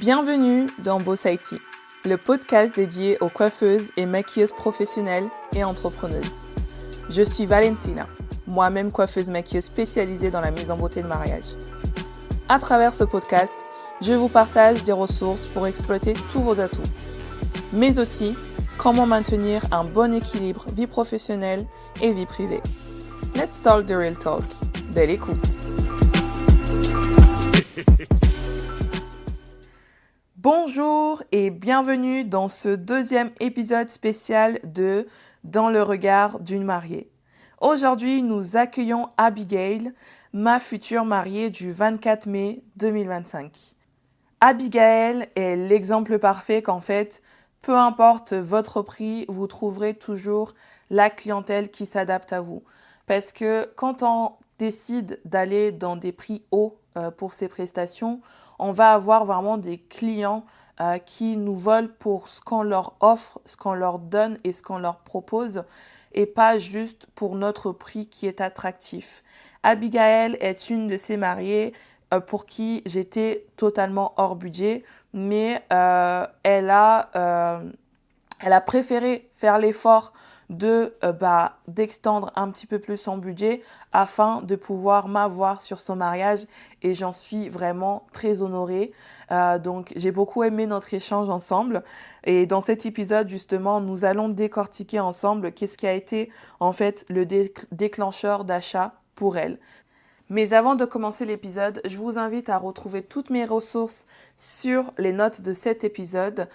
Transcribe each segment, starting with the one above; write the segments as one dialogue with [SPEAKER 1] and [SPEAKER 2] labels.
[SPEAKER 1] Bienvenue dans Boss IT, le podcast dédié aux coiffeuses et maquilleuses professionnelles et entrepreneuses. Je suis Valentina, moi-même coiffeuse maquilleuse spécialisée dans la mise en beauté de mariage. À travers ce podcast, je vous partage des ressources pour exploiter tous vos atouts, mais aussi comment maintenir un bon équilibre vie professionnelle et vie privée. Let's talk the real talk. Belle écoute. Bonjour et bienvenue dans ce deuxième épisode spécial de Dans le regard d'une mariée. Aujourd'hui, nous accueillons Abigail, ma future mariée du 24 mai 2025. Abigail est l'exemple parfait qu'en fait, peu importe votre prix, vous trouverez toujours la clientèle qui s'adapte à vous. Parce que quand on décide d'aller dans des prix hauts pour ces prestations, on va avoir vraiment des clients qui nous volent pour ce qu'on leur offre, ce qu'on leur donne et ce qu'on leur propose, et pas juste pour notre prix qui est attractif. Abigail est une de ces mariées pour qui j'étais totalement hors budget, mais elle a préféré faire l'effort d'extendre un petit peu plus son budget afin de pouvoir m'avoir sur son mariage et j'en suis vraiment très honorée. Donc j'ai beaucoup aimé notre échange ensemble et dans cet épisode justement nous allons décortiquer ensemble qu'est-ce qui a été en fait le déclencheur d'achat pour elle. Mais avant de commencer l'épisode, je vous invite à retrouver toutes mes ressources sur les notes de cet épisode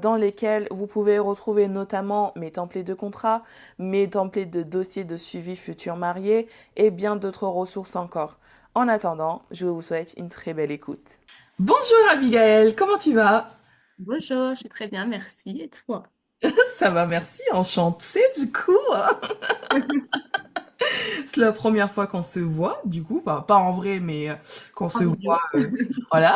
[SPEAKER 1] dans lesquelles vous pouvez retrouver notamment mes templates de contrat, mes templates de dossiers de suivi futurs mariés et bien d'autres ressources encore. En attendant, je vous souhaite une très belle écoute. Bonjour Abigail, comment tu vas?
[SPEAKER 2] Bonjour, je suis très bien, merci. Et toi?
[SPEAKER 1] Ça va, merci, enchantée du coup. C'est la première fois qu'on se voit, du coup, bah, pas en vrai, mais qu'on
[SPEAKER 2] En
[SPEAKER 1] se voit.
[SPEAKER 2] visio.
[SPEAKER 1] Voilà,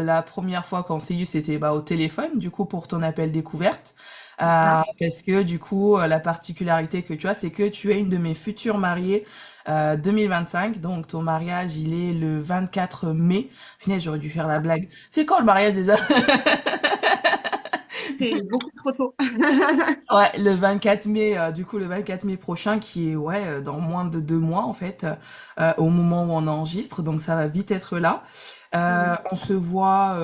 [SPEAKER 1] la première fois qu'on s'est eu, c'était au téléphone, du coup, pour ton appel découverte.
[SPEAKER 2] Ah,
[SPEAKER 1] Parce que, du coup, la particularité que tu as, c'est que tu es une de mes futures mariées 2025. Donc, ton mariage, il est le 24 mai. Finalement, j'aurais dû faire la blague. C'est quand le mariage déjà?
[SPEAKER 2] c'est beaucoup trop tôt.
[SPEAKER 1] Ouais, le 24 mai, du coup, le 24 mai prochain, qui est, ouais, dans moins de 2 mois, en fait, au moment où on enregistre, donc ça va vite être là.
[SPEAKER 2] Mhm.
[SPEAKER 1] On se voit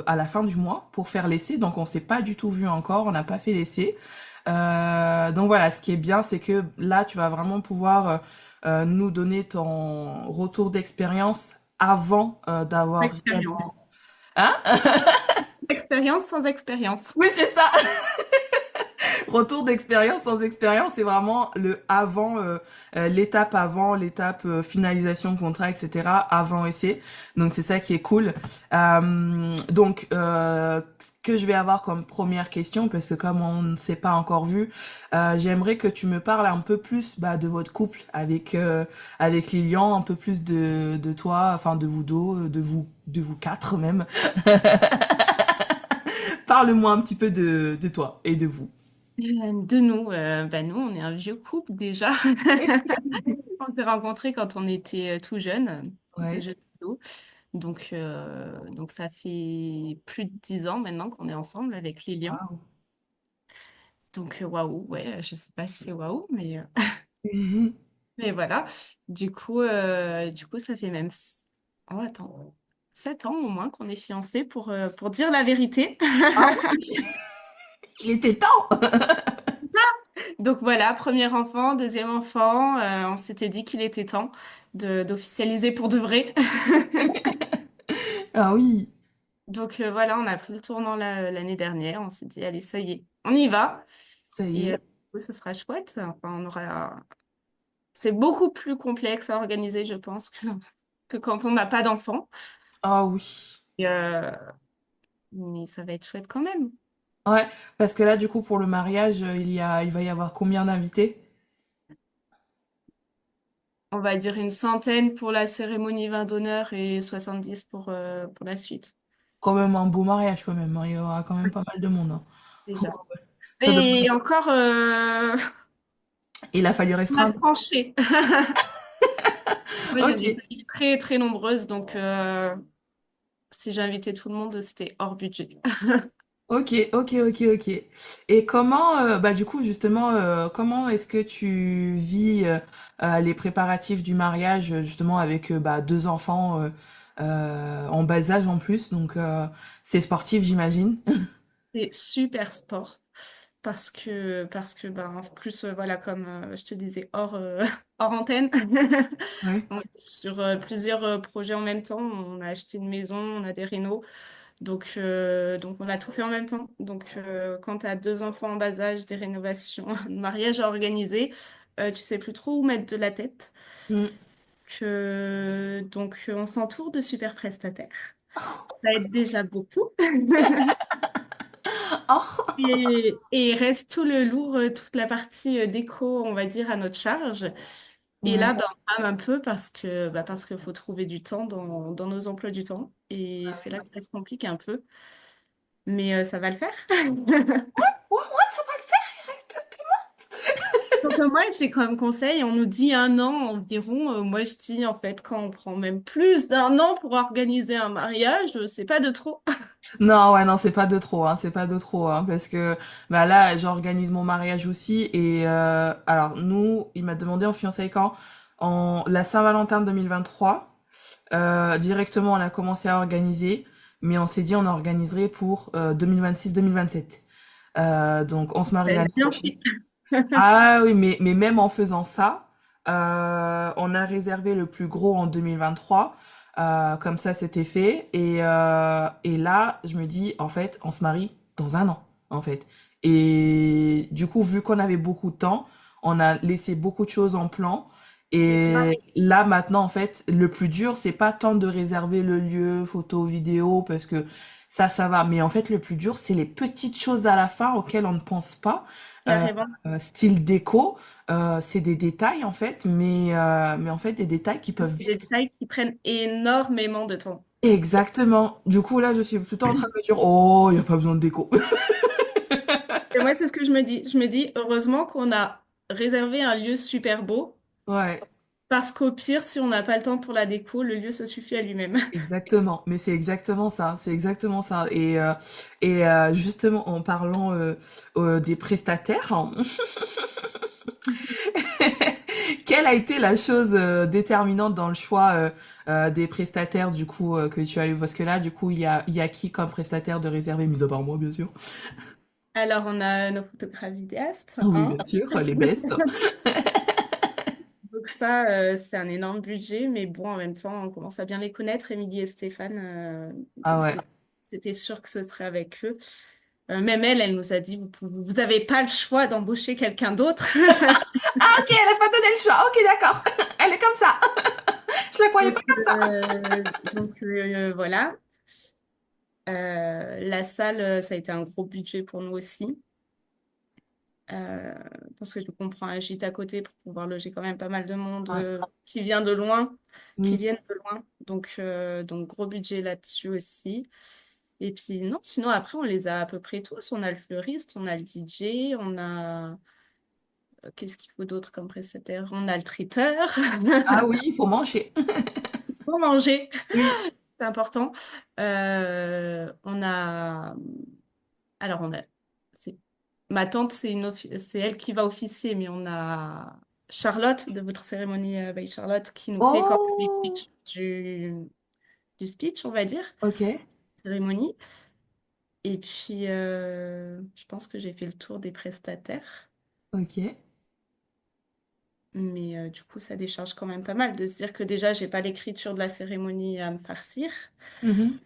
[SPEAKER 1] à la fin du mois pour faire l'essai, donc on s'est pas du tout vu encore, on n'a pas fait l'essai. Donc voilà, ce qui est bien, c'est que là, tu vas vraiment pouvoir nous donner ton retour d'expérience avant d'avoir
[SPEAKER 2] Expérience.
[SPEAKER 1] réellement... Hein?
[SPEAKER 2] Expérience sans expérience.
[SPEAKER 1] Oui, c'est ça. Retour d'expérience sans expérience, c'est vraiment le avant, l'étape avant, l'étape finalisation de contrat, etc. Avant essai. Donc c'est ça qui est cool. Ce que je vais avoir comme première question, parce que comme on ne s'est pas encore vu, j'aimerais que tu me parles un peu plus de votre couple avec Lilian, un peu plus de toi, enfin de vous deux, de vous quatre même. Parle-moi un petit peu de toi et de vous.
[SPEAKER 2] De nous, nous, on est un vieux couple déjà. On s'est rencontrés quand on était tout jeune, des
[SPEAKER 1] Ouais.
[SPEAKER 2] jeunes ados. Donc ça fait plus de 10 ans maintenant qu'on est ensemble avec Lilian.
[SPEAKER 1] Waouh.
[SPEAKER 2] Donc waouh, ouais, je sais pas si c'est waouh, mais
[SPEAKER 1] Mhm.
[SPEAKER 2] mais voilà. Du coup, ça fait même... Oh, attends. 7 ans au moins qu'on est fiancés pour dire la vérité.
[SPEAKER 1] Ah oui, il était temps.
[SPEAKER 2] Donc voilà, premier enfant, deuxième enfant, on s'était dit qu'il était temps d'officialiser pour de vrai.
[SPEAKER 1] Ah oui,
[SPEAKER 2] Donc voilà, on a pris le tournant l'année dernière. On s'est dit, allez, ça y est, on y va.
[SPEAKER 1] ça y
[SPEAKER 2] Et
[SPEAKER 1] est.
[SPEAKER 2] ce sera chouette. Enfin, c'est beaucoup plus complexe à organiser, je pense, que quand on n'a pas d'enfant.
[SPEAKER 1] Ah oui.
[SPEAKER 2] Et, mais ça va être chouette quand même.
[SPEAKER 1] Ouais, parce que là, du coup, pour le mariage, il va y avoir combien d'invités?
[SPEAKER 2] On va dire une centaine pour la cérémonie vin d'honneur et 70 pour la suite,
[SPEAKER 1] Quand même un beau mariage, quand même, hein. Il y aura quand même pas mal de monde, hein.
[SPEAKER 2] déjà.
[SPEAKER 1] Ça doit-
[SPEAKER 2] Et encore,
[SPEAKER 1] Il a fallu
[SPEAKER 2] on a
[SPEAKER 1] restreindre.
[SPEAKER 2] tranché. Moi, j'ai
[SPEAKER 1] Ok.
[SPEAKER 2] des familles très, très nombreuses, donc si j'invitais tout le monde, c'était hors budget.
[SPEAKER 1] Ok, ok, ok, ok. Et comment, bah du coup justement, comment est-ce que tu vis les préparatifs du mariage justement avec bah, deux enfants en bas âge en plus, donc c'est sportif j'imagine.
[SPEAKER 2] C'est super sport parce que ben, en plus, voilà, comme je te disais, hors antenne,
[SPEAKER 1] Ouais.
[SPEAKER 2] on est sur plusieurs projets en même temps. On a acheté une maison, on a des rénaux. Donc on a tout fait en même temps. Quand tu as deux enfants en bas âge, des rénovations, un mariage à organiser, tu sais plus trop où mettre de la tête.
[SPEAKER 1] Mm.
[SPEAKER 2] On s'entoure de super prestataires. Ça aide déjà beaucoup.
[SPEAKER 1] Oh.
[SPEAKER 2] Et il reste tout le lourd, toute la partie déco, on va dire, à notre charge. Et
[SPEAKER 1] Ouais.
[SPEAKER 2] là, ben, on rame un peu parce qu'il faut trouver du temps dans nos emplois du temps. Et c'est là que ça se complique un peu. Mais ça va le faire.
[SPEAKER 1] Ouais, ouais, ça va le faire, il reste.
[SPEAKER 2] Donc, moi, j'ai comme conseil, on nous dit un an environ. Moi, je dis, en fait, quand on prend même plus d'un an pour organiser un mariage, c'est pas de trop.
[SPEAKER 1] Non, ouais, non, c'est pas de trop, hein, c'est pas de trop, hein, parce que bah là, j'organise mon mariage aussi et alors nous, il m'a demandé en fiançailles quand en la Saint-Valentin 2023. Directement, on a commencé à organiser, mais on s'est dit on organiserait pour 2026-2027. Donc on se marie
[SPEAKER 2] Ça va
[SPEAKER 1] l'année
[SPEAKER 2] être bien
[SPEAKER 1] prochaine.
[SPEAKER 2] fait.
[SPEAKER 1] Ah oui, mais même en faisant ça, on a réservé le plus gros en 2023. Comme ça, c'était fait. Et là, je me dis, en fait, on se marie dans un an, en fait. Et du coup, vu qu'on avait beaucoup de temps, on a laissé beaucoup de choses en plan.
[SPEAKER 2] C'est ça.
[SPEAKER 1] Et là, maintenant, en fait, le plus dur, c'est pas tant de réserver le lieu, photo, vidéo, parce que ça va. Mais en fait, le plus dur, c'est les petites choses à la fin auxquelles on ne pense pas. Euh,
[SPEAKER 2] Carrément.
[SPEAKER 1] style déco, c'est des détails en fait, mais en fait des détails qui peuvent
[SPEAKER 2] C'est des
[SPEAKER 1] vite.
[SPEAKER 2] détails qui prennent énormément de temps.
[SPEAKER 1] Exactement. Du coup là, je suis plutôt en train de me dire, oh, il y a pas besoin de déco.
[SPEAKER 2] Et moi, c'est ce que je me dis. Je me dis, heureusement qu'on a réservé un lieu super beau,
[SPEAKER 1] Ouais,
[SPEAKER 2] parce qu'au pire, si on n'a pas le temps pour la déco, le lieu se suffit à lui-même.
[SPEAKER 1] exactement. Mais c'est exactement ça. C'est exactement ça. Justement, en parlant des prestataires, hein, quelle a été la chose déterminante dans le choix des prestataires du coup que tu as eu? Parce que là, du coup, il y a qui comme prestataire de réservé, mis à part moi, bien sûr.
[SPEAKER 2] Alors, on a nos photographes vidéastes,
[SPEAKER 1] Oui,
[SPEAKER 2] hein.
[SPEAKER 1] bien sûr, les bestes.
[SPEAKER 2] Donc ça, c'est un énorme budget, mais bon, en même temps, on commence à bien les connaître, Émilie et Stéphane.
[SPEAKER 1] Ah ouais.
[SPEAKER 2] C'était sûr que ce serait avec eux. Même elle, elle nous a dit, vous n'avez pas le choix d'embaucher quelqu'un d'autre.
[SPEAKER 1] Ah ok, elle a pas donné le choix. Ok, d'accord. Elle est comme ça. Je la croyais
[SPEAKER 2] Donc,
[SPEAKER 1] pas comme ça.
[SPEAKER 2] voilà. La salle, ça a été un gros budget pour nous aussi. Euh, Parce que du coup, on prend un gîte à côté pour pouvoir loger quand même pas mal de monde
[SPEAKER 1] Ouais.
[SPEAKER 2] qui vient de loin, qui
[SPEAKER 1] Oui.
[SPEAKER 2] viennent de loin. Donc gros budget là-dessus aussi. Et puis non, sinon après, on les a à peu près tous. On a le fleuriste, on a le DJ, on a... Qu'est-ce qu'il faut d'autre comme prestataire? On a le traiteur
[SPEAKER 1] Ah oui, il faut manger.
[SPEAKER 2] pour manger,
[SPEAKER 1] Oui.
[SPEAKER 2] c'est important. On a... Alors, on a... c'est- Ma tante, c'est elle qui va officier, mais on a Charlotte de votre cérémonie by Charlotte qui nous fait quand même les
[SPEAKER 1] Oh.
[SPEAKER 2] speeches du speech, on va dire,
[SPEAKER 1] Ok.
[SPEAKER 2] cérémonie. Et puis, je pense que j'ai fait le tour des prestataires.
[SPEAKER 1] Ok.
[SPEAKER 2] Mais du coup, ça décharge quand même pas mal de se dire que déjà, j'ai pas l'écriture de la cérémonie à me farcir.
[SPEAKER 1] Mhm.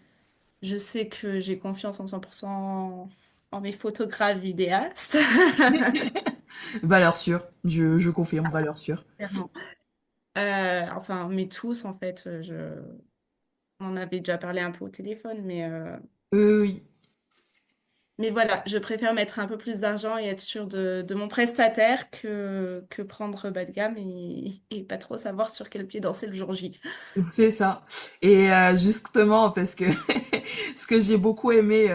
[SPEAKER 2] Je sais que j'ai confiance en 100% en mes photographes vidéastes.
[SPEAKER 1] Valeur sûre. Je confirme, valeur sûre.
[SPEAKER 2] Clairement. Enfin, mais tous, en fait, on en avait déjà parlé un peu au téléphone, mais
[SPEAKER 1] Oui.
[SPEAKER 2] Mais voilà, je préfère mettre un peu plus d'argent et être sûre de mon prestataire que prendre bas de gamme et pas trop savoir sur quel pied danser le jour J.
[SPEAKER 1] C'est ça. Et justement, parce que ce que j'ai beaucoup aimé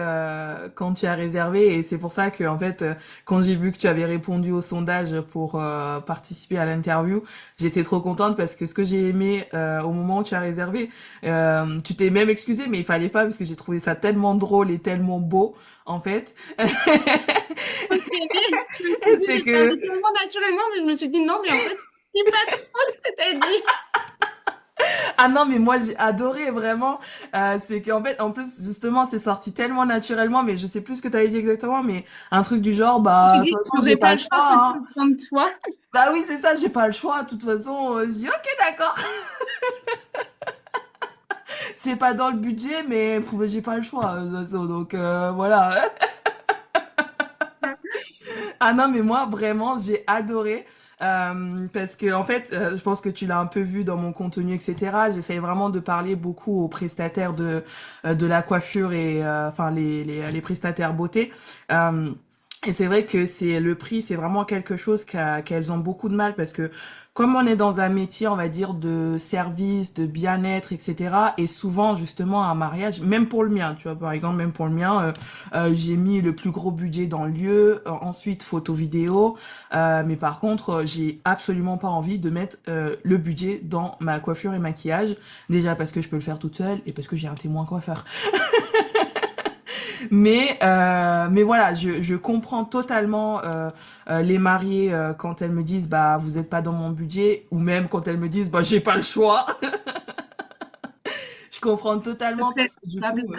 [SPEAKER 1] quand tu as réservé, et c'est pour ça que en fait, quand j'ai vu que tu avais répondu au sondage pour participer à l'interview, j'étais trop contente parce que ce que j'ai aimé au moment où tu as réservé, tu t'es même excusé, mais il fallait pas parce que j'ai trouvé ça tellement drôle et tellement beau, en fait.
[SPEAKER 2] Ok, je me suis dit,
[SPEAKER 1] C'est
[SPEAKER 2] j'ai parlé
[SPEAKER 1] que
[SPEAKER 2] tellement naturellement, mais je me suis dit non, mais en fait, c'est pas trop ce que t'as dit.
[SPEAKER 1] ah non, mais moi j'ai adoré vraiment. C'est qu'en fait, en plus justement, c'est sorti tellement naturellement, mais je sais plus ce que t'avais dit exactement, mais un truc du genre,
[SPEAKER 2] J'ai
[SPEAKER 1] bah de
[SPEAKER 2] dit,
[SPEAKER 1] toute façon j'ai
[SPEAKER 2] j'aurais
[SPEAKER 1] pas
[SPEAKER 2] pas
[SPEAKER 1] le
[SPEAKER 2] le choix
[SPEAKER 1] choix,
[SPEAKER 2] que
[SPEAKER 1] hein.
[SPEAKER 2] de prendre toi.
[SPEAKER 1] Bah oui, c'est ça, j'ai pas le choix. De toute façon, je dis ok, d'accord. C'est pas dans le budget, mais j'ai pas le choix. De toute façon, donc voilà. Ah non, mais moi, vraiment, j'ai adoré. Parce que en fait, je pense que tu l'as un peu vu dans mon contenu, etc. J'essaye vraiment de parler beaucoup aux prestataires de la coiffure et enfin les prestataires beauté. Euh, et c'est vrai que c'est le prix, c'est vraiment quelque chose qu'elles ont beaucoup de mal parce que comme on est dans un métier, on va dire de service, de bien-être, etc. Et souvent justement un mariage, même pour le mien, tu vois, par exemple, même pour le mien. J'ai mis le plus gros budget dans le lieu, ensuite photo vidéo, mais par contre j'ai absolument pas envie de mettre le budget dans ma coiffure et maquillage, déjà parce que je peux le faire toute seule et parce que j'ai un témoin coiffeur. Mais voilà, je comprends totalement les mariées quand elles me disent bah vous êtes pas dans mon budget, ou même quand elles me disent bah j'ai pas le choix. Je comprends totalement
[SPEAKER 2] Très
[SPEAKER 1] parce que du
[SPEAKER 2] stable.
[SPEAKER 1] coup,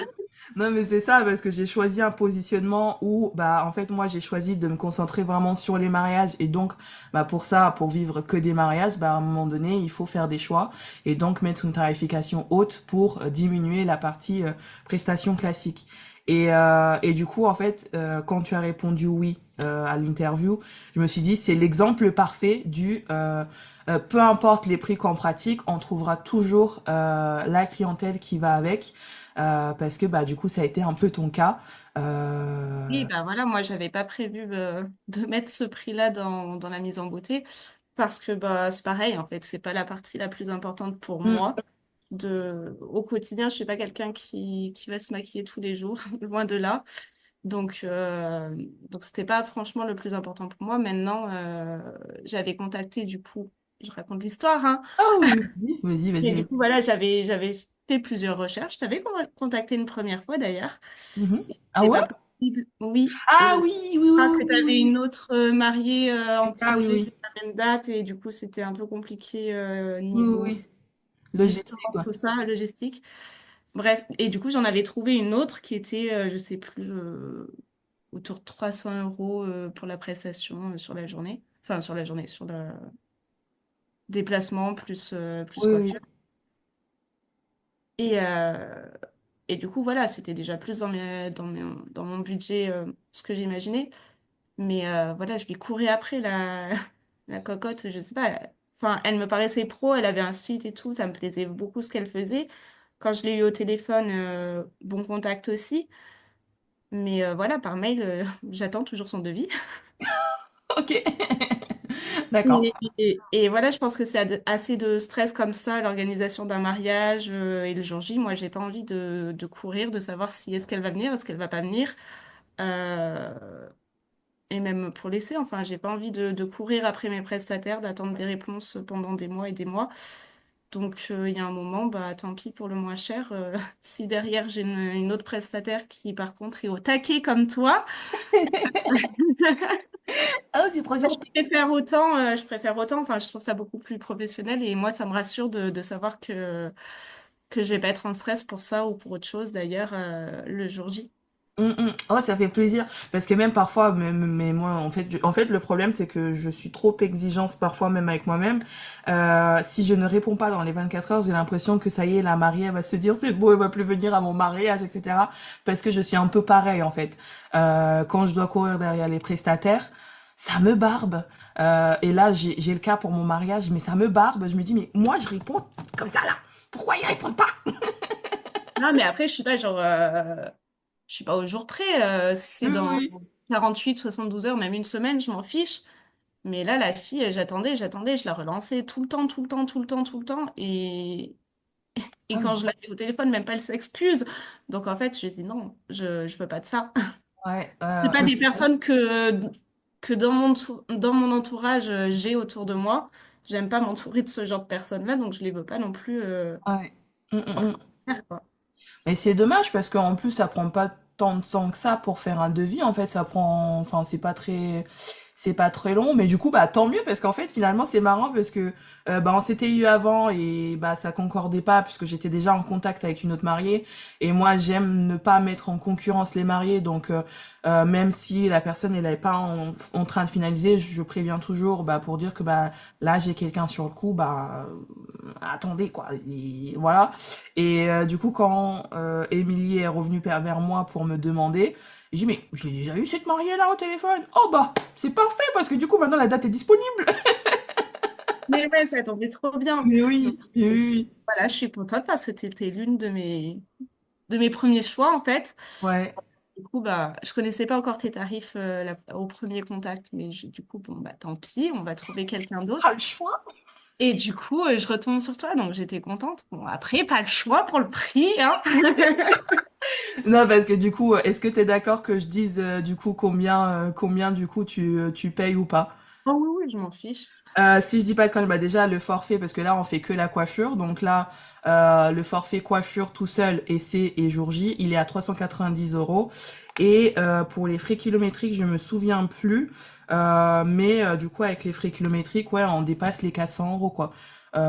[SPEAKER 1] non mais c'est ça parce que j'ai choisi un positionnement où bah en fait moi j'ai choisi de me concentrer vraiment sur les mariages et donc bah pour ça pour vivre que des mariages bah à un moment donné il faut faire des choix et donc mettre une tarification haute pour diminuer la partie prestation classique. Et du coup en fait quand tu as répondu oui à l'interview, je me suis dit c'est l'exemple parfait du peu importe les prix qu'on pratique, on trouvera toujours la clientèle qui va avec, parce que bah du coup ça a été un peu ton cas.
[SPEAKER 2] Oui,
[SPEAKER 1] Euh...
[SPEAKER 2] bah voilà, moi j'avais pas prévu de mettre ce prix-là dans la mise en beauté parce que bah c'est pareil en fait, c'est pas la partie la plus importante pour
[SPEAKER 1] mm,
[SPEAKER 2] moi. Au quotidien, je suis pas quelqu'un qui va se maquiller tous les jours, loin de là. Donc c'était pas franchement le plus important pour moi. Maintenant, j'avais contacté du coup, je raconte l'histoire, hein.
[SPEAKER 1] Ah oui, vas-y,
[SPEAKER 2] Et
[SPEAKER 1] vas-y,
[SPEAKER 2] du
[SPEAKER 1] vas-y.
[SPEAKER 2] coup, voilà, j'avais fait plusieurs recherches. Je t'avais contacté une première fois d'ailleurs.
[SPEAKER 1] Mhm.
[SPEAKER 2] Et
[SPEAKER 1] Ah
[SPEAKER 2] c'était
[SPEAKER 1] ouais?
[SPEAKER 2] pas possible. Oui.
[SPEAKER 1] Ah
[SPEAKER 2] Et
[SPEAKER 1] oui, oui,
[SPEAKER 2] je crois
[SPEAKER 1] oui,
[SPEAKER 2] que tu
[SPEAKER 1] oui,
[SPEAKER 2] avais
[SPEAKER 1] oui.
[SPEAKER 2] une autre mariée
[SPEAKER 1] C'est
[SPEAKER 2] en
[SPEAKER 1] ça, oui,
[SPEAKER 2] projet
[SPEAKER 1] oui.
[SPEAKER 2] de la même date. Et du coup, c'était un peu compliqué
[SPEAKER 1] Oui, oui,
[SPEAKER 2] niveau
[SPEAKER 1] oui.
[SPEAKER 2] distance,
[SPEAKER 1] Logistique, quoi.
[SPEAKER 2] tout ça, logistique. Bref. Et du coup, j'en avais trouvé une autre qui était, je sais plus, autour de 300 euros pour la prestation sur la journée. Enfin, sur la journée, sur le déplacement plus
[SPEAKER 1] Oui, oui.
[SPEAKER 2] coiffure. Et, euh, et du coup, voilà, c'était déjà plus dans mon budget, ce que j'imaginais. Mais voilà, je lui courais après la cocotte, je sais pas. Enfin, elle me paraissait pro, elle avait un site et tout, ça me plaisait beaucoup ce qu'elle faisait. Quand je l'ai eu au téléphone, bon contact aussi. Mais voilà, par mail, j'attends toujours son devis.
[SPEAKER 1] Ok. D'accord.
[SPEAKER 2] Et voilà, je pense que c'est assez de stress comme ça, l'organisation d'un mariage et le jour J. Moi, j'ai pas envie de courir, de savoir si est-ce qu'elle va venir, est-ce qu'elle va pas venir. Euh, et même pour laisser, enfin, j'ai pas envie de courir après mes prestataires, d'attendre des réponses pendant des mois et des mois. Donc, il y a un moment, bah, tant pis pour le moins cher. Si derrière, j'ai une autre prestataire qui, par contre, est au taquet comme toi,
[SPEAKER 1] Ah, c'est trop gentil.
[SPEAKER 2] je préfère autant, enfin, je trouve ça beaucoup plus professionnel et moi, ça me rassure de savoir que je vais pas être en stress pour ça ou pour autre chose d'ailleurs le jour J.
[SPEAKER 1] Oh, ça fait plaisir parce que même parfois, mais moi, en fait, le problème c'est que je suis trop exigeante parfois même avec moi-même. Si je ne réponds pas dans les 24 heures, j'ai l'impression que ça y est, la mariée elle va se dire c'est bon, elle va plus venir à mon mariage, etc. Parce que je suis un peu pareil en fait. Quand je dois courir derrière les prestataires, ça me barbe. Et là, j'ai le cas pour mon mariage, mais ça me barbe. Je me dis mais moi je réponds comme ça là. Pourquoi ils répondent pas?
[SPEAKER 2] Non, mais après, je suis pas genre. je suis pas au jour près. Si c'est
[SPEAKER 1] Oui,
[SPEAKER 2] dans
[SPEAKER 1] oui.
[SPEAKER 2] 48, 72 heures, même une semaine, je m'en fiche. Mais là, la fille, j'attendais, je la relançais tout le temps, tout le temps, tout le temps, tout le temps. Et
[SPEAKER 1] Ah,
[SPEAKER 2] quand je l'avais au téléphone, même pas elle s'excuse. Donc en fait, j'ai dit non, je veux pas de ça.
[SPEAKER 1] ouais,
[SPEAKER 2] C'est pas
[SPEAKER 1] mais
[SPEAKER 2] des personnes que dans mon entourage, j'ai autour de moi. J'aime pas m'entourer de ce genre de personnes-là, donc je les veux pas non plus
[SPEAKER 1] ouais. Mm,
[SPEAKER 2] en
[SPEAKER 1] mm, mm.
[SPEAKER 2] faire, quoi.
[SPEAKER 1] Mais c'est dommage parce qu'en plus, ça prend pas tant de temps que ça pour faire un devis. En fait, ça prend, enfin, c'est pas très long. Mais du coup, bah, tant mieux parce qu'en fait, finalement, c'est marrant parce que, bah, on s'était eu avant et bah, ça concordait pas puisque j'étais déjà en contact avec une autre mariée. Et moi, j'aime ne pas mettre en concurrence les mariés. Donc, même si la personne, elle est pas en train de finaliser, je préviens toujours, bah, pour dire que, bah, là, j'ai quelqu'un sur le coup, bah, attendez, quoi. Et voilà. Et du coup, quand Émilie est revenue vers moi pour me demander, j'ai dit, mais je l'ai déjà eu cette mariée-là au téléphone. Oh bah, c'est parfait parce que du coup, maintenant la date est disponible.
[SPEAKER 2] Mais ouais, ça tombait trop bien.
[SPEAKER 1] Mais
[SPEAKER 2] Donc
[SPEAKER 1] oui, mais oui,
[SPEAKER 2] voilà, je suis contente parce que tu étais l'une de mes premiers choix, en fait.
[SPEAKER 1] oui. Ouais.
[SPEAKER 2] Du coup, bah, je connaissais pas encore tes tarifs au premier contact, mais du coup, bon, bah, tant pis, on va trouver quelqu'un
[SPEAKER 1] Pas
[SPEAKER 2] d'autre.
[SPEAKER 1] le choix.
[SPEAKER 2] Et du coup, je retombe sur toi, donc j'étais contente. Bon, après, pas le choix pour le prix, hein.
[SPEAKER 1] Non, parce que du coup, est-ce que t'es d'accord que je dise du coup combien du coup tu payes ou pas?
[SPEAKER 2] Oh oui, oui, je m'en fiche.
[SPEAKER 1] Si je dis pas de conneries, bah déjà le forfait, parce que là on fait que la coiffure, donc là le forfait coiffure tout seul et jour J, il est à 390 €. Et pour les frais kilométriques, je me souviens plus, mais du coup avec les frais kilométriques, ouais, on dépasse les 400 € quoi.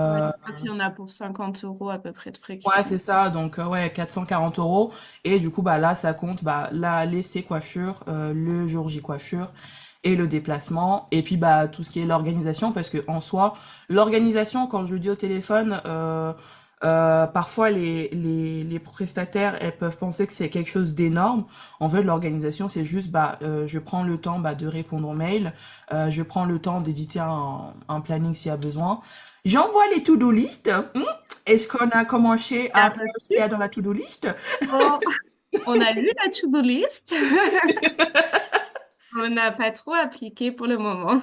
[SPEAKER 2] Ouais,
[SPEAKER 1] Euh,
[SPEAKER 2] je crois qu'il y en a pour 50 euros à peu près de frais
[SPEAKER 1] ouais, c'est
[SPEAKER 2] kilomètres.
[SPEAKER 1] ça, donc ouais, 440 €. Et du coup, bah là, ça compte bah, là, l'essai coiffure, le jour J coiffure et le déplacement. Et puis bah tout ce qui est l'organisation, parce que en soi, l'organisation, quand je le dis au téléphone, parfois les prestataires, elles peuvent penser que c'est quelque chose d'énorme. En fait, l'organisation, c'est juste bah je prends le temps bah, de répondre aux mails, je prends le temps d'éditer un planning s'il y a besoin. J'envoie les to-do list. Est-ce qu'on a commencé à
[SPEAKER 2] T'as
[SPEAKER 1] faire ce qu'il y
[SPEAKER 2] reçu?
[SPEAKER 1] a dans la to-do list?
[SPEAKER 2] Oh, on a lu la to-do list. On n'a pas trop appliqué pour le moment.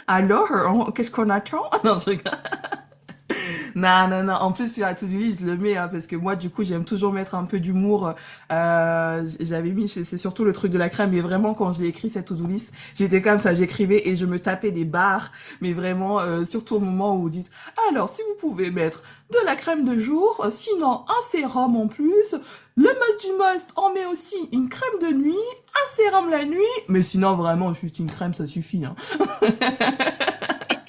[SPEAKER 1] Alors, qu'est-ce qu'on attend? Non, je rigole. Non, non, non. En plus, sur la to-do list, je le mets, hein, parce que moi, du coup, j'aime toujours mettre un peu d'humour. J'avais mis, c'est surtout le truc de la crème, mais vraiment, quand j'ai écrit cette to-do list, j'étais comme ça, j'écrivais et je me tapais des barres, mais vraiment, surtout au moment où vous dites, alors, si vous pouvez mettre de la crème de jour, sinon un sérum en plus, le must du must, on met aussi une crème de nuit, un sérum la nuit, mais sinon, vraiment, juste une crème, ça suffit, hein.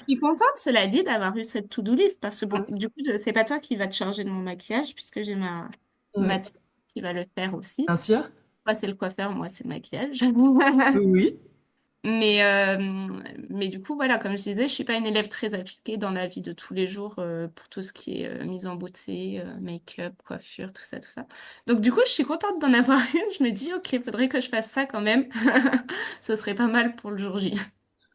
[SPEAKER 2] Je suis contente, cela dit, d'avoir eu cette to-do list parce que bon, du coup, c'est pas toi qui va te charger de mon maquillage puisque j'ai ma
[SPEAKER 1] Ouais.
[SPEAKER 2] team qui va le faire aussi.
[SPEAKER 1] Bien sûr.
[SPEAKER 2] Moi, c'est le coiffeur, moi, c'est le maquillage.
[SPEAKER 1] Oui.
[SPEAKER 2] Mais, euh, mais du coup, voilà, comme je disais, je suis pas une élève très appliquée dans la vie de tous les jours pour tout ce qui est mise en beauté, make-up, coiffure, tout ça, tout ça. Donc, du coup, je suis contente d'en avoir une. Je me dis, OK, faudrait que je fasse ça quand même. Ce serait pas mal pour le jour J.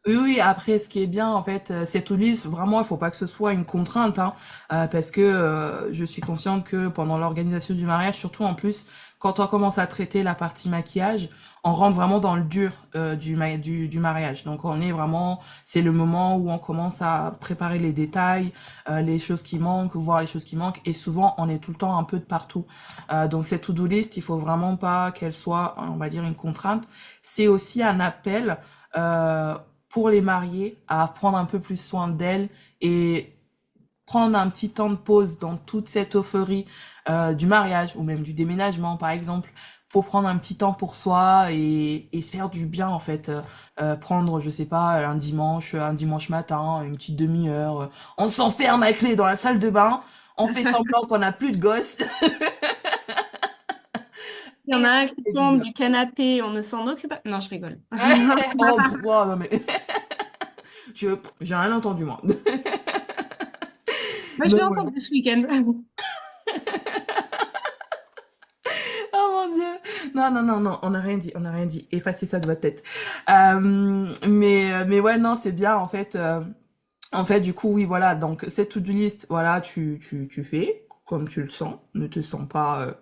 [SPEAKER 1] Oui, oui, après, ce qui est bien, en fait, cette liste, vraiment, il faut pas que ce soit une contrainte, hein, parce que je suis consciente que pendant l'organisation du mariage, surtout en plus, quand on commence à traiter la partie maquillage, on rentre vraiment dans le dur du mariage. Donc, on est vraiment, c'est le moment où on commence à préparer les détails, les choses qui manquent, voir les choses qui manquent, et souvent, on est tout le temps un peu de partout. Donc, cette to-do list, il faut vraiment pas qu'elle soit, on va dire, une contrainte. C'est aussi un appel. Euh, pour les mariés à prendre un peu plus soin d'elles et prendre un petit temps de pause dans toute cette euphorie du mariage ou même du déménagement par exemple pour prendre un petit temps pour soi et se faire du bien en fait prendre je sais pas un dimanche matin une petite demi-heure on s'enferme à clé dans la salle de bain on fait semblant qu'on n'a plus de gosses
[SPEAKER 2] Il y en
[SPEAKER 1] et
[SPEAKER 2] a
[SPEAKER 1] on
[SPEAKER 2] un qui
[SPEAKER 1] fait du
[SPEAKER 2] tombe
[SPEAKER 1] bien.
[SPEAKER 2] du canapé, on ne s'en occupe pas. Non, je rigole.
[SPEAKER 1] Oh, oh, non mais j'ai rien entendu moi.
[SPEAKER 2] Moi, je vais
[SPEAKER 1] Donc
[SPEAKER 2] entendre
[SPEAKER 1] voilà.
[SPEAKER 2] ce week-end.
[SPEAKER 1] Oh mon Dieu. Non, non, non, non, on n'a rien dit, on n'a rien dit. Effacez ça de votre tête. Mais ouais, non, c'est bien, en fait. En fait, du coup, oui, voilà. Donc, cette to-do list, voilà, tu fais comme tu le sens. Ne te sens pas,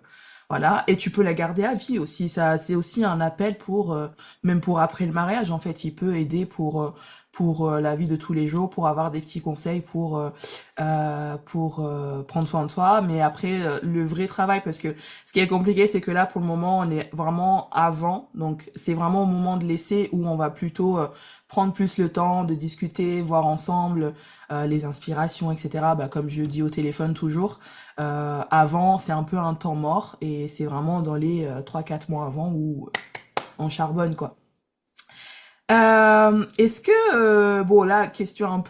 [SPEAKER 1] Voilà, et tu peux la garder à vie aussi. Ça, c'est aussi un appel pour même pour après le mariage. En fait, il peut aider pour la vie de tous les jours, pour avoir des petits conseils pour prendre soin de soi. Mais après, le vrai travail, parce que ce qui est compliqué, c'est que là, pour le moment, on est vraiment avant. Donc, c'est vraiment au moment de l'essai où on va plutôt prendre plus le temps de discuter, voir ensemble les inspirations, etc. Bah, comme je dis au téléphone toujours. Avant, c'est un peu un temps mort et c'est vraiment dans les 3-4 mois avant où on charbonne, quoi. Est-ce que, bon là, question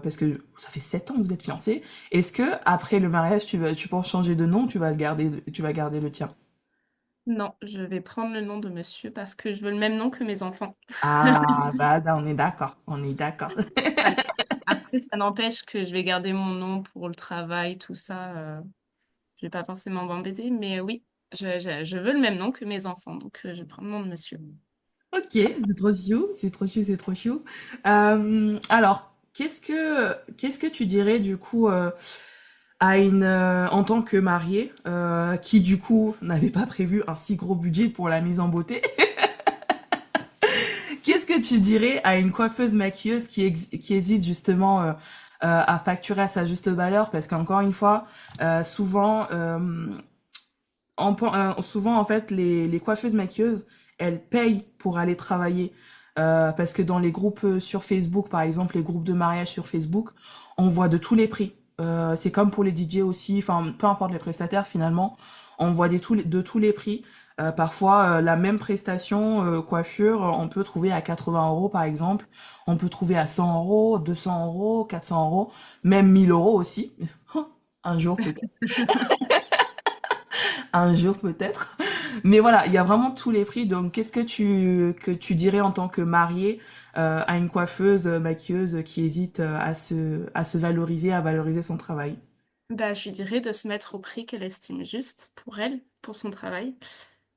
[SPEAKER 1] parce que ça fait 7 ans que vous êtes fiancés, est-ce que après le mariage, tu penses changer de nom, ou tu vas garder le tien?
[SPEAKER 2] Non, je vais prendre le nom de monsieur parce que je veux le même nom que mes enfants.
[SPEAKER 1] Ah, bah, on est d'accord, on est d'accord.
[SPEAKER 2] Voilà. Après, ça n'empêche que je vais garder mon nom pour le travail, tout ça. Je vais pas forcément m'embêter, mais oui, je veux le même nom que mes enfants, donc je vais prendre le nom de monsieur.
[SPEAKER 1] Ok, c'est trop chou, c'est trop chou, c'est trop chou. Alors, qu'est-ce que tu dirais du coup à en tant que mariée, qui du coup n'avait pas prévu un si gros budget pour la mise en beauté? Qu'est-ce que tu dirais à une coiffeuse maquilleuse qui hésite justement à facturer à sa juste valeur? Parce qu'encore une fois, souvent, souvent en fait, les coiffeuses maquilleuses, elles payent pour aller travailler. Parce que dans les groupes sur Facebook, par exemple, les groupes de mariage sur Facebook, on voit de tous les prix. C'est comme pour les DJ aussi, enfin, peu importe les prestataires finalement, on voit de tous les prix. Parfois, la même prestation coiffure, on peut trouver à 80 € par exemple, on peut trouver à 100 €, 200 €, 400 €, même 1000 € aussi. Un jour peut-être. Un jour peut-être. Mais voilà, il y a vraiment tous les prix. Donc, qu'est-ce que tu dirais en tant que mariée à une coiffeuse, maquilleuse qui hésite à se valoriser, à valoriser son travail?
[SPEAKER 2] Bah, je lui dirais de se mettre au prix qu'elle estime juste pour elle, pour son travail.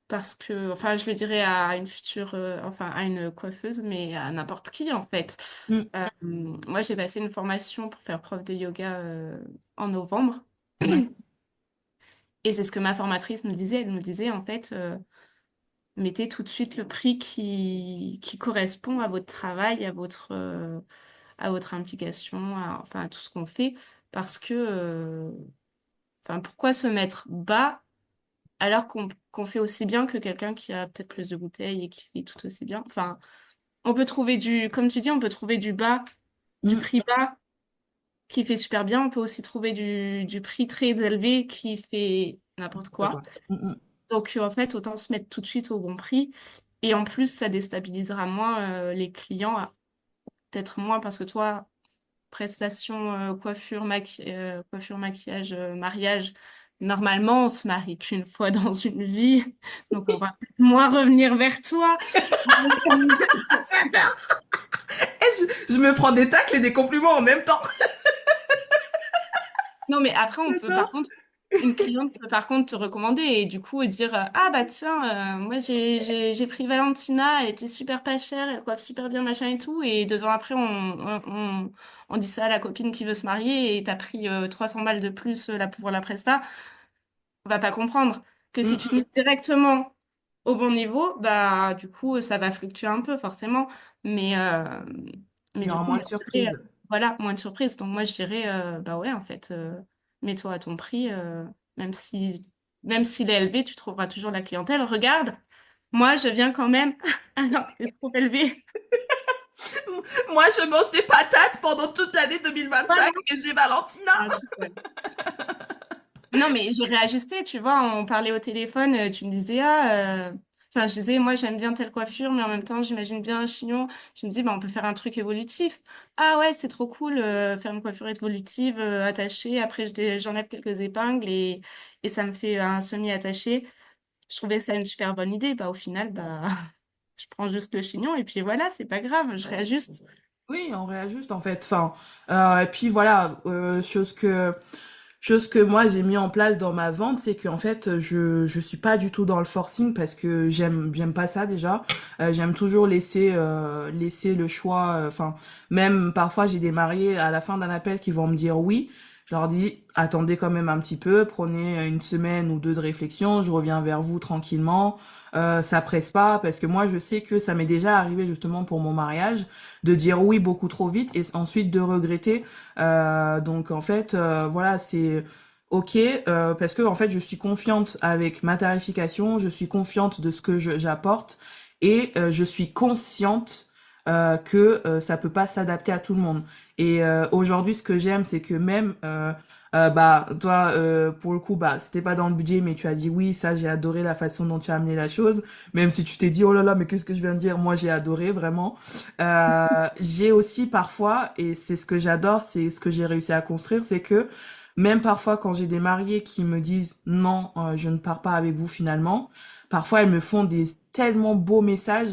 [SPEAKER 2] Parce que, enfin, je le dirais à une future, enfin, à une coiffeuse, mais à n'importe qui, en fait.
[SPEAKER 1] Mm.
[SPEAKER 2] Moi, j'ai passé une formation pour faire prof de yoga en novembre.
[SPEAKER 1] D'accord.
[SPEAKER 2] Et c'est ce que ma formatrice me disait. Elle me disait, en fait, mettez tout de suite le prix qui correspond à votre travail, à votre implication, enfin, à tout ce qu'on fait. Parce que, enfin, pourquoi se mettre bas alors qu'on fait aussi bien que quelqu'un qui a peut-être plus de bouteilles et qui fait tout aussi bien. Enfin, on peut trouver comme tu dis, on peut trouver du
[SPEAKER 1] Mm.
[SPEAKER 2] prix bas qui fait super bien. On peut aussi trouver du prix très élevé qui fait n'importe
[SPEAKER 1] N'importe
[SPEAKER 2] quoi.
[SPEAKER 1] quoi. Mm, mm.
[SPEAKER 2] Donc, en fait, autant se mettre tout de suite au bon prix. Et en plus, ça déstabilisera moins les clients, peut-être moins parce que toi, prestation, coiffure, maquillage, mariage. Normalement, on se marie qu'une fois dans une vie, donc on va peut-être moins revenir vers toi.
[SPEAKER 1] J'adore. Je me prends des tacles et des compliments en même temps.
[SPEAKER 2] Non, mais après, on peut par
[SPEAKER 1] J'adore.
[SPEAKER 2] contre, une cliente peut par contre te recommander et du coup dire ah bah tiens, moi j'ai pris Valentina, elle était super pas chère, elle coiffe super bien, machin et tout. Et 2 ans après, on dit ça à la copine qui veut se marier et t'as pris 300 balles de plus là pour la presta. On va pas comprendre que
[SPEAKER 1] Mm,
[SPEAKER 2] si tu te mets
[SPEAKER 1] mm.
[SPEAKER 2] directement au bon niveau, bah du coup ça va fluctuer un peu forcément, mais
[SPEAKER 1] Il
[SPEAKER 2] mais
[SPEAKER 1] y
[SPEAKER 2] du
[SPEAKER 1] aura
[SPEAKER 2] coup
[SPEAKER 1] moins
[SPEAKER 2] moi
[SPEAKER 1] de
[SPEAKER 2] je dirais
[SPEAKER 1] surprises.
[SPEAKER 2] voilà moins de surprises. Donc moi je dirais bah ouais en fait mets-toi à ton prix même si même s'il est élevé, tu trouveras toujours la clientèle. Regarde, moi je viens quand même alors que c'est trop élevé.
[SPEAKER 1] Moi, je mange des patates pendant toute l'année 2025
[SPEAKER 2] Voilà.
[SPEAKER 1] et j'ai Valentina.
[SPEAKER 2] Ah, je rigole. Non, mais j'ai réajusté, tu vois, on parlait au téléphone, tu me disais, enfin, je disais, moi, j'aime bien telle coiffure, mais en même temps, j'imagine bien un chignon. Tu me dis, bah, on peut faire un truc évolutif. Ah ouais, c'est trop cool, faire une coiffure évolutive, attachée. Après, j'enlève quelques épingles et ça me fait un semi-attaché. Je trouvais ça une super bonne idée. Bah, au final, bah, je prends juste le chignon et puis voilà, c'est pas grave, je réajuste.
[SPEAKER 1] Oui, on réajuste en fait. Enfin, et puis voilà, chose que moi j'ai mis en place dans ma vente, c'est qu'en fait je suis pas du tout dans le forcing parce que j'aime pas ça déjà. J'aime toujours laisser le choix. Enfin, même parfois j'ai des mariés à la fin d'un appel qui vont me dire oui. Je leur dis, attendez quand même un petit peu, prenez une semaine ou deux de réflexion, je reviens vers vous tranquillement. Ça presse pas parce que moi je sais que ça m'est déjà arrivé justement pour mon mariage de dire oui beaucoup trop vite et ensuite de regretter. Donc en fait voilà c'est ok parce que en fait je suis confiante avec ma tarification, je suis confiante de ce que j'apporte et je suis consciente que ça peut pas s'adapter à tout le monde. Et aujourd'hui, ce que j'aime, c'est que même, bah, toi, pour le coup, bah, c'était pas dans le budget, mais tu as dit oui, ça, j'ai adoré la façon dont tu as amené la chose. Même si tu t'es dit, oh là là, mais qu'est-ce que je viens de dire? Moi, j'ai adoré, vraiment. J'ai aussi parfois, et c'est ce que j'adore, c'est ce que j'ai réussi à construire, c'est que même parfois, quand j'ai des mariés qui me disent non, je ne pars pas avec vous finalement, parfois, elles me font des tellement beaux messages.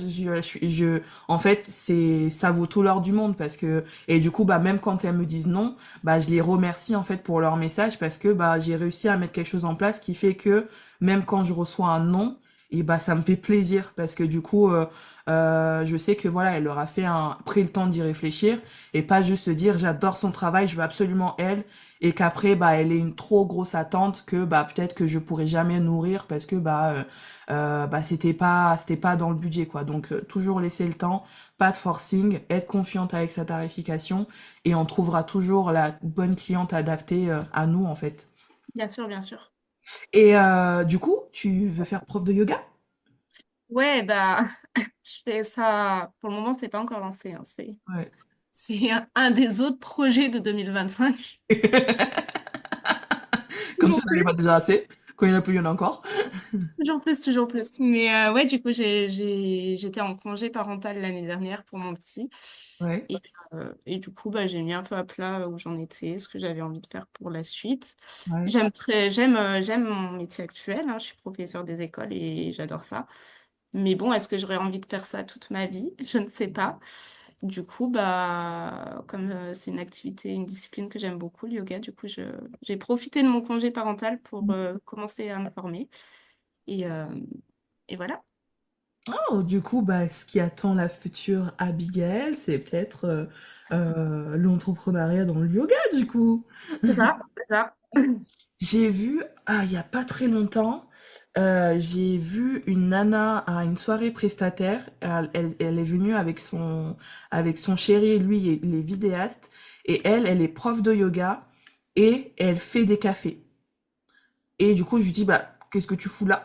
[SPEAKER 1] En fait, ça vaut tout l'or du monde parce que, et du coup, bah, même quand elles me disent non, bah, je les remercie, en fait, pour leur message parce que, bah, j'ai réussi à mettre quelque chose en place qui fait que, même quand je reçois un non, et bah, ça me fait plaisir parce que du coup, je sais que voilà, elle leur a pris le temps d'y réfléchir et pas juste se dire j'adore son travail, je veux absolument elle et qu'après, bah, elle ait une trop grosse attente que, bah, peut-être que je pourrais jamais nourrir parce que, bah, c'était pas dans le budget, quoi. Donc, toujours laisser le temps, pas de forcing, être confiante avec sa tarification et on trouvera toujours la bonne cliente adaptée à nous, en fait.
[SPEAKER 2] Bien sûr, bien sûr.
[SPEAKER 1] Et du coup, tu veux faire prof de yoga?
[SPEAKER 2] Ouais, bah, je fais ça. Pour le moment, c'est pas encore lancé, hein.
[SPEAKER 1] Ouais.
[SPEAKER 2] C'est un des autres projets de 2025.
[SPEAKER 1] Comme si
[SPEAKER 2] Toujours
[SPEAKER 1] on n'avait
[SPEAKER 2] plus.
[SPEAKER 1] pas déjà assez. Quand il y en a plus, il y en a encore.
[SPEAKER 2] Toujours plus, toujours plus. Mais ouais, du coup, j'étais en congé parental l'année dernière pour mon petit.
[SPEAKER 1] Ouais,
[SPEAKER 2] Et du coup, bah, j'ai mis un peu à plat où j'en étais, ce que j'avais envie de faire pour la suite.
[SPEAKER 1] ouais.
[SPEAKER 2] J'aime mon métier actuel, hein. Je suis professeure des écoles et j'adore ça. Mais bon, est-ce que j'aurais envie de faire ça toute ma vie? Je ne sais pas. Du coup, bah, comme c'est une activité, une discipline que j'aime beaucoup, le yoga, du coup, j'ai profité de mon congé parental pour commencer à me former. Et, euh, et voilà.
[SPEAKER 1] Oh, du coup, bah, ce qui attend la future Abigail, c'est peut-être l'entrepreneuriat dans le yoga, du coup.
[SPEAKER 2] C'est ça, c'est ça.
[SPEAKER 1] J'ai vu, il y a pas très longtemps, j'ai vu une nana à une soirée prestataire. Elle est venue avec son chéri, lui, il est vidéaste, et elle est prof de yoga, et elle fait des cafés. Et du coup, je lui dis, bah, qu'est-ce que tu fous là?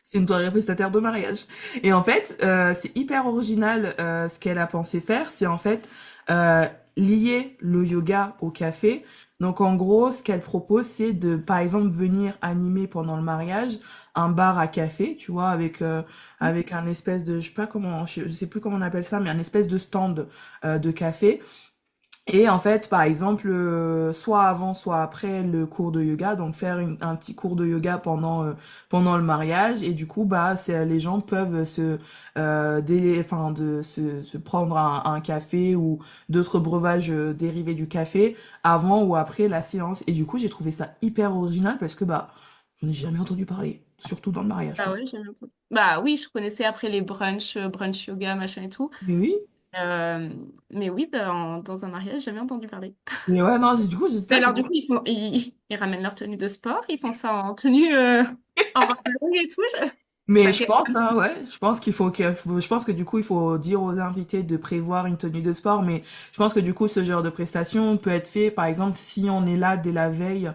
[SPEAKER 1] C'est une soirée prestataire de mariage. Et en fait, c'est hyper original ce qu'elle a pensé faire. C'est en fait euh, lier le yoga au café. Donc en gros, ce qu'elle propose, c'est de, par exemple, venir animer pendant le mariage un bar à café, tu vois, avec un espèce de, je sais pas comment, je sais plus comment on appelle ça, mais un espèce de stand de café. Et en fait, par exemple, soit avant, soit après le cours de yoga, donc faire un petit cours de yoga pendant le mariage, et du coup, bah, les gens peuvent enfin, se prendre un café ou d'autres breuvages dérivés du café avant ou après la séance. Et du coup, j'ai trouvé ça hyper original parce que bah, j'en ai jamais entendu parler, surtout dans le mariage,
[SPEAKER 2] Ah
[SPEAKER 1] quoi.
[SPEAKER 2] oui, j'aime bien. Bah oui, je connaissais après les brunchs, brunch yoga, machin et tout.
[SPEAKER 1] Mais oui.
[SPEAKER 2] Euh, mais oui, bah, dans un mariage, j'ai jamais entendu parler.
[SPEAKER 1] Mais ouais, non, du coup, j'étais
[SPEAKER 2] Mais
[SPEAKER 1] là, c'est
[SPEAKER 2] alors, du
[SPEAKER 1] pour.
[SPEAKER 2] coup, ils ramènent leur tenue de sport, ils font ça en tenue en robe longue et tout.
[SPEAKER 1] Mais
[SPEAKER 2] Enfin,
[SPEAKER 1] je pense, hein, ouais, je pense que du coup, il faut dire aux invités de prévoir une tenue de sport, mais je pense que du coup, ce genre de prestation peut être fait, par exemple, si on est là dès la veille.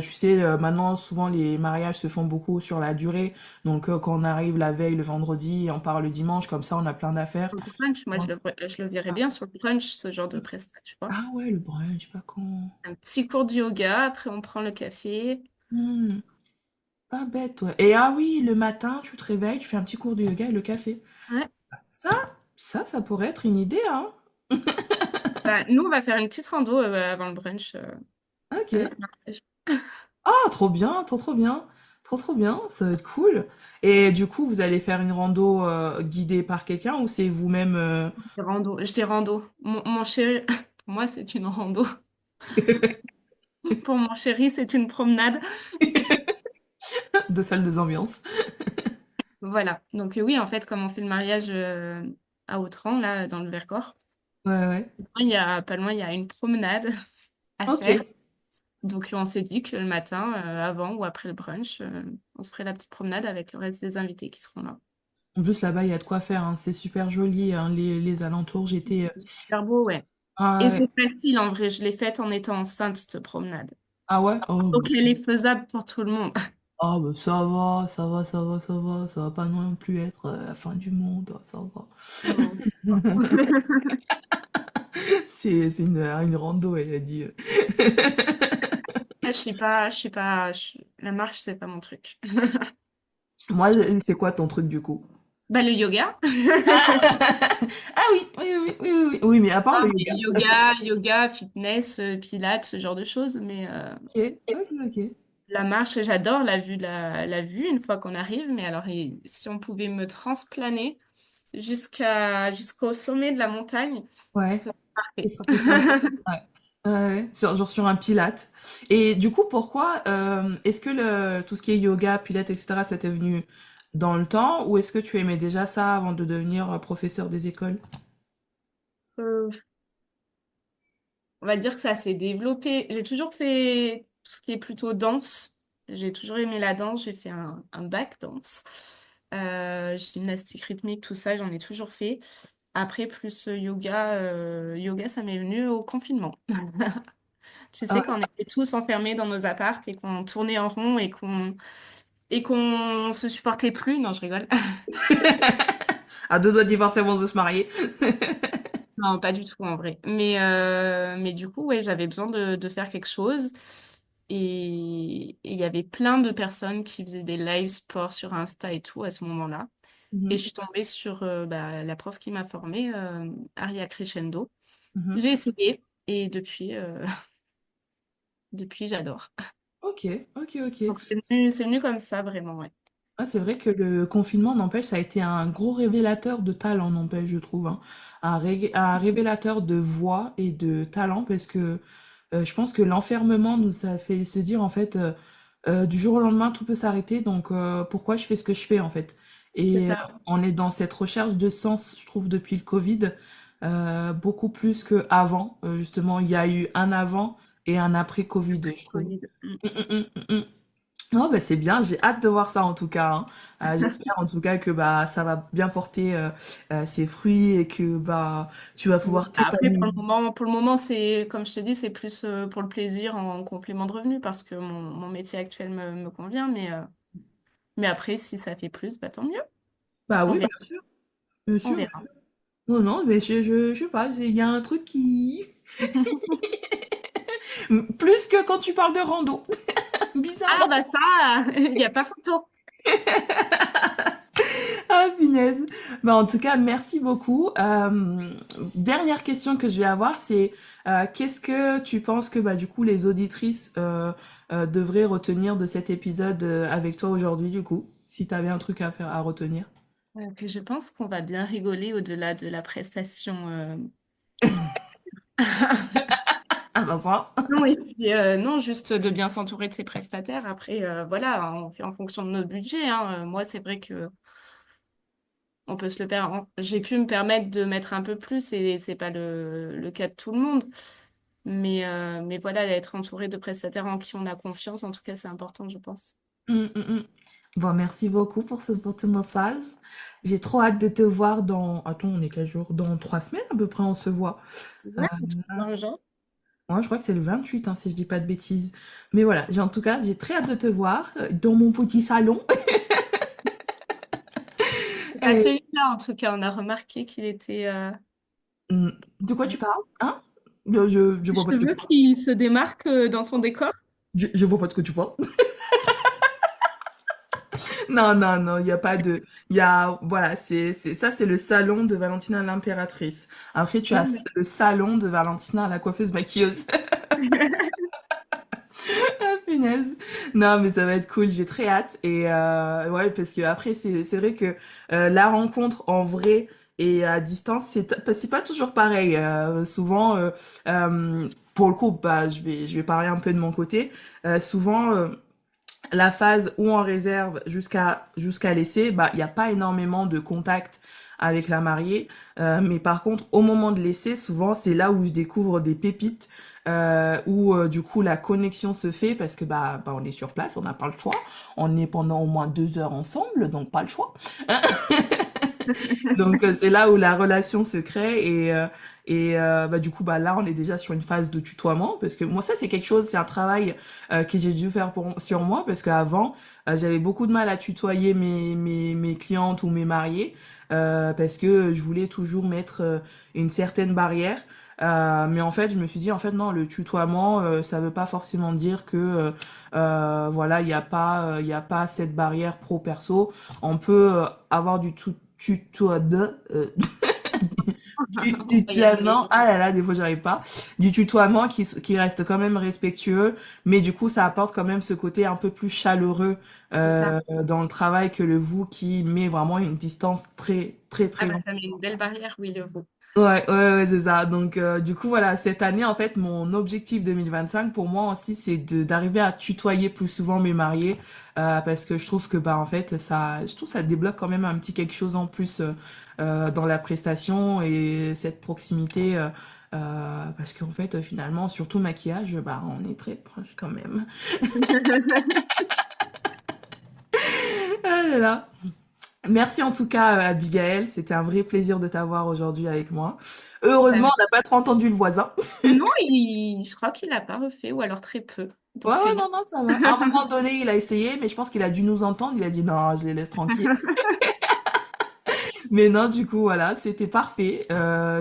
[SPEAKER 1] Tu sais, maintenant, souvent, les mariages se font beaucoup sur la durée. Donc, quand on arrive la veille, le vendredi, et on part le dimanche, comme ça, on a plein d'affaires.
[SPEAKER 2] Le brunch, moi,
[SPEAKER 1] Ouais.
[SPEAKER 2] je le verrais bien sur le brunch, ce genre de prestat, tu vois.
[SPEAKER 1] Ah ouais, le brunch, je sais pas quand.
[SPEAKER 2] Un petit cours de yoga, après on prend le café.
[SPEAKER 1] Hmm, pas bête, ouais. Et ah oui, le matin, tu te réveilles, tu fais un petit cours de yoga et le café.
[SPEAKER 2] Ouais.
[SPEAKER 1] Ça, ça pourrait être une idée, hein.
[SPEAKER 2] Bah, nous, on va faire une petite rando avant le brunch.
[SPEAKER 1] Ok.
[SPEAKER 2] À notre mariage.
[SPEAKER 1] Ah, trop bien, trop trop bien. Trop trop bien, ça va être cool. Et du coup, vous allez faire une rando guidée par quelqu'un ou c'est vous-même
[SPEAKER 2] Rando, je dis rando. Mon chéri, pour moi, c'est une rando. Pour mon chéri, c'est une promenade.
[SPEAKER 1] de salle des ambiances?
[SPEAKER 2] Voilà. Donc oui, en fait, comme on fait le mariage à Autran, là, dans le Vercors,
[SPEAKER 1] Ouais, ouais.
[SPEAKER 2] pas loin, il y a une promenade. à
[SPEAKER 1] Ok.
[SPEAKER 2] faire. Donc, on s'est dit que le matin, avant ou après le brunch, on se ferait la petite promenade avec le reste des invités qui seront là.
[SPEAKER 1] En plus, là-bas, il y a de quoi faire, hein. C'est super joli, hein, les alentours. J'étais.
[SPEAKER 2] C'est super beau, ouais. Et
[SPEAKER 1] Ah, ouais.
[SPEAKER 2] c'est facile en vrai, je l'ai faite en étant enceinte, cette promenade.
[SPEAKER 1] Ah ouais? Oh,
[SPEAKER 2] Donc, elle est faisable pour tout le monde.
[SPEAKER 1] ah, bah, ça va, ça va, ça va, ça va. Ça va pas non plus être la fin du monde, ça va.
[SPEAKER 2] Non, je sais pas.
[SPEAKER 1] C'est une rando, elle a dit.
[SPEAKER 2] Ah, la marche, c'est pas mon truc.
[SPEAKER 1] Moi, c'est quoi ton truc du coup?
[SPEAKER 2] Bah, le yoga.
[SPEAKER 1] Ah oui, oui, oui, oui, oui, oui, oui, mais à part
[SPEAKER 2] Ah,
[SPEAKER 1] le
[SPEAKER 2] mais
[SPEAKER 1] yoga.
[SPEAKER 2] yoga, fitness, pilates, ce genre de choses. Mais
[SPEAKER 1] Ok, ok, ok.
[SPEAKER 2] la marche, j'adore la vue une fois qu'on arrive. Mais alors, si on pouvait me transplaner jusqu'au sommet de la montagne,
[SPEAKER 1] Ouais,
[SPEAKER 2] c'est
[SPEAKER 1] ce
[SPEAKER 2] parfait.
[SPEAKER 1] sera plus sympa. Ouais. Ouais, genre sur un pilate. Et du coup, pourquoi est-ce que tout ce qui est yoga, pilates, etc., ça t'est venu dans le temps ou est-ce que tu aimais déjà ça avant de devenir professeur des écoles?
[SPEAKER 2] Euh, on va dire que ça s'est développé. J'ai toujours fait tout ce qui est plutôt danse. J'ai toujours aimé la danse. J'ai fait un bac danse. Gymnastique rythmique, tout ça, j'en ai toujours fait. Après, plus yoga, ça m'est venu au confinement. Tu sais, quand on était tous enfermés dans nos appartes et qu'on tournait en rond et qu'on se supportait plus. Non, je rigole.
[SPEAKER 1] À deux doigts de divorcer avant de se marier.
[SPEAKER 2] Non, pas du tout en vrai. Mais du coup, ouais, j'avais besoin de faire quelque chose. Et il y avait plein de personnes qui faisaient des live sports sur Insta et tout à ce moment-là. Et je
[SPEAKER 1] Mhm,
[SPEAKER 2] suis tombée sur la prof qui m'a formée, Aria Crescendo.
[SPEAKER 1] mhm.
[SPEAKER 2] J'ai essayé et depuis j'adore.
[SPEAKER 1] Ok, ok, ok.
[SPEAKER 2] Donc c'est venu comme ça, vraiment, ouais.
[SPEAKER 1] Ah, c'est vrai que le confinement, n'empêche, ça a été un gros révélateur de talent, n'empêche, je trouve, hein. Un révélateur de voix et de talent, parce que je pense que l'enfermement nous a fait se dire, en fait, du jour au lendemain, tout peut s'arrêter, donc pourquoi je fais ce que je fais, en fait?
[SPEAKER 2] C'est
[SPEAKER 1] Et
[SPEAKER 2] ça.
[SPEAKER 1] on est dans cette recherche de sens, je trouve, depuis le Covid, beaucoup plus qu'avant. Justement, il y a eu un avant et un après Covid, je trouve.
[SPEAKER 2] Covid. Mm.
[SPEAKER 1] Mm, mm, mm, mm, mm. Oh bah c'est bien, j'ai hâte de voir ça en tout cas, hein. J'espère en tout cas que bah ça va bien porter ses fruits et que bah tu vas
[SPEAKER 2] Oui.
[SPEAKER 1] pouvoir
[SPEAKER 2] Après,
[SPEAKER 1] t'épanouir.
[SPEAKER 2] pour le moment, c'est, comme je te dis, c'est plus pour le plaisir en complément de revenu parce que mon métier actuel me convient. Mais après, si ça fait plus, bah, tant mieux.
[SPEAKER 1] Bah
[SPEAKER 2] On
[SPEAKER 1] oui,
[SPEAKER 2] verra.
[SPEAKER 1] bien sûr, bien
[SPEAKER 2] On
[SPEAKER 1] sûr.
[SPEAKER 2] verra.
[SPEAKER 1] Non, non, mais je sais pas, il y a un truc qui... Plus que quand tu parles de rando,
[SPEAKER 2] Ah,
[SPEAKER 1] bizarrement.
[SPEAKER 2] bah ça, il n'y a pas photo.
[SPEAKER 1] Ah, punaise. Bah, en tout cas, merci beaucoup. Dernière question que je vais avoir, c'est qu'est-ce que tu penses que bah, du coup les auditrices devraient retenir de cet épisode avec toi aujourd'hui, du coup, si tu avais un truc à faire à retenir.
[SPEAKER 2] Que je pense qu'on va bien rigoler au-delà de la prestation.
[SPEAKER 1] Ah ben ça.
[SPEAKER 2] Non, et puis non, juste de bien s'entourer de ses prestataires. Après, voilà, on fait en fonction de notre budget, hein. Moi, c'est vrai que on peut se le permettre. J'ai pu me permettre de mettre un peu plus et c'est pas le cas de tout le monde. Mais voilà, d'être entouré de prestataires en qui on a confiance, en tout cas, c'est important, je pense.
[SPEAKER 1] Mm. Bon, merci beaucoup pour ce message. J'ai trop hâte de te voir dans... Attends, on est quel jour? Dans 3 semaines à peu près, on se voit. Euh,
[SPEAKER 2] Ouais, un truc dans le genre.
[SPEAKER 1] Ouais, je crois que c'est le 28, hein, si je dis pas de bêtises. Mais voilà, en tout cas, j'ai très hâte de te voir dans mon petit salon.
[SPEAKER 2] C'est pas
[SPEAKER 1] Et,
[SPEAKER 2] celui-là, en tout cas, on a remarqué qu'il était.
[SPEAKER 1] hmm, de quoi tu parles? Hein? Je vois pas de quoi tu
[SPEAKER 2] Cheveux
[SPEAKER 1] parles.
[SPEAKER 2] qui se démarquent dans ton décor.
[SPEAKER 1] Je vois pas de quoi tu parles. Non, non, non, il y a pas de... Il y a... Voilà, ça, c'est le salon de Valentina l'impératrice. Après, tu
[SPEAKER 2] Non,
[SPEAKER 1] as
[SPEAKER 2] mais
[SPEAKER 1] le salon de Valentina la coiffeuse maquilleuse. Ah, punaise. Non, mais ça va être cool, j'ai très hâte. Et ouais, parce que après, c'est vrai que la rencontre en vrai et à distance, c'est pas toujours pareil. Souvent, pour le coup, bah, je vais parler un peu de mon côté. Souvent, la phase où on réserve jusqu'à l'essai, bah, il n'y a pas énormément de contact avec la mariée. Mais par contre, au moment de l'essai, souvent, c'est là où je découvre des pépites, où du coup la connexion se fait parce que on est sur place, on n'a pas le choix. On est pendant au moins 2 heures ensemble, donc pas le choix. Donc c'est là où la relation se crée du coup là on est déjà sur une phase de tutoiement parce que moi ça c'est quelque chose, c'est un travail que j'ai dû faire sur moi parce qu'avant j'avais beaucoup de mal à tutoyer mes clientes ou mes mariés parce que je voulais toujours mettre une certaine barrière. Mais en fait, je me suis dit, en fait, non, le tutoiement, ça veut pas forcément dire que, voilà, il y a pas cette barrière pro-perso. On peut avoir du
[SPEAKER 2] On va y arriver.
[SPEAKER 1] tutoiement, ah là là, des fois j'arrive pas, du tutoiement qui reste quand même respectueux, mais du coup ça apporte quand même ce côté un peu plus chaleureux
[SPEAKER 2] C'est ça.
[SPEAKER 1] dans le travail que le vous qui met vraiment une distance très très
[SPEAKER 2] Ah
[SPEAKER 1] très
[SPEAKER 2] bah
[SPEAKER 1] longue.
[SPEAKER 2] ça met une belle barrière, oui, le vous.
[SPEAKER 1] Ouais, c'est ça. Donc, du coup, voilà, cette année, en fait, mon objectif 2025, pour moi aussi, c'est d'arriver à tutoyer plus souvent mes mariés, parce que je trouve que, en fait, je trouve que ça débloque quand même un petit quelque chose en plus, dans la prestation et cette proximité, parce qu'en fait, finalement, surtout maquillage, on est très proche quand même. Ah là là. Merci en tout cas, Abigail. C'était un vrai plaisir de t'avoir aujourd'hui avec moi.
[SPEAKER 2] Bah,
[SPEAKER 1] Heureusement, on n'a pas trop entendu le voisin.
[SPEAKER 2] non, je crois qu'il a pas refait, ou alors très peu.
[SPEAKER 1] Ouais,
[SPEAKER 2] Donc,
[SPEAKER 1] ouais, non, non, ça va. À un moment donné, il a essayé, mais je pense qu'il a dû nous entendre. Il a dit non, je les laisse tranquilles. Mais non, du coup, voilà, c'était parfait.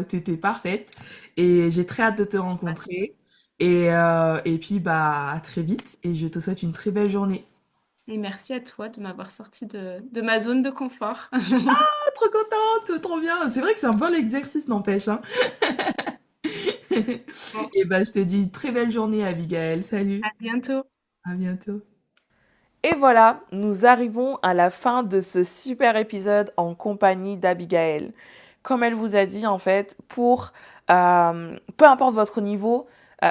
[SPEAKER 1] T'étais parfaite. Et j'ai très hâte de te rencontrer. Et puis, à très vite. Et je te souhaite une très belle journée.
[SPEAKER 2] et merci à toi de m'avoir sorti de ma zone de confort.
[SPEAKER 1] Ah, trop contente, trop bien. C'est vrai que c'est un bon exercice, n'empêche, hein.
[SPEAKER 2] Bon,
[SPEAKER 1] Et je te dis une très belle journée, Abigail. Salut.
[SPEAKER 2] à bientôt.
[SPEAKER 1] À bientôt. Et voilà, nous arrivons à la fin de ce super épisode en compagnie d'Abigail. Comme elle vous a dit, en fait, peu importe votre niveau,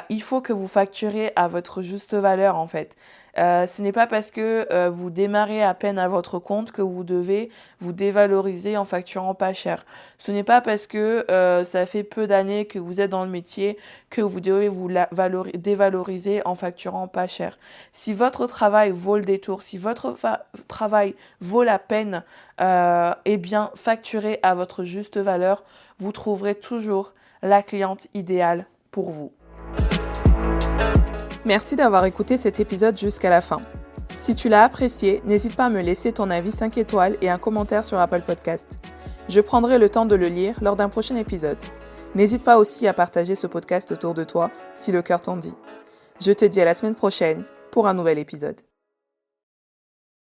[SPEAKER 1] il faut que vous facturez à votre juste valeur, en fait. Ce n'est pas parce que vous démarrez à peine à votre compte que vous devez vous dévaloriser en facturant pas cher. Ce n'est pas parce que ça fait peu d'années que vous êtes dans le métier que vous devez dévaloriser en facturant pas cher. Si votre travail vaut le détour, si votre travail vaut la peine, eh bien, facturez à votre juste valeur. Vous trouverez toujours la cliente idéale pour vous. Merci d'avoir écouté cet épisode jusqu'à la fin. Si tu l'as apprécié, n'hésite pas à me laisser ton avis 5 étoiles et un commentaire sur Apple Podcast. Je prendrai le temps de le lire lors d'un prochain épisode. N'hésite pas aussi à partager ce podcast autour de toi si le cœur t'en dit. Je te dis à la semaine prochaine pour un nouvel épisode.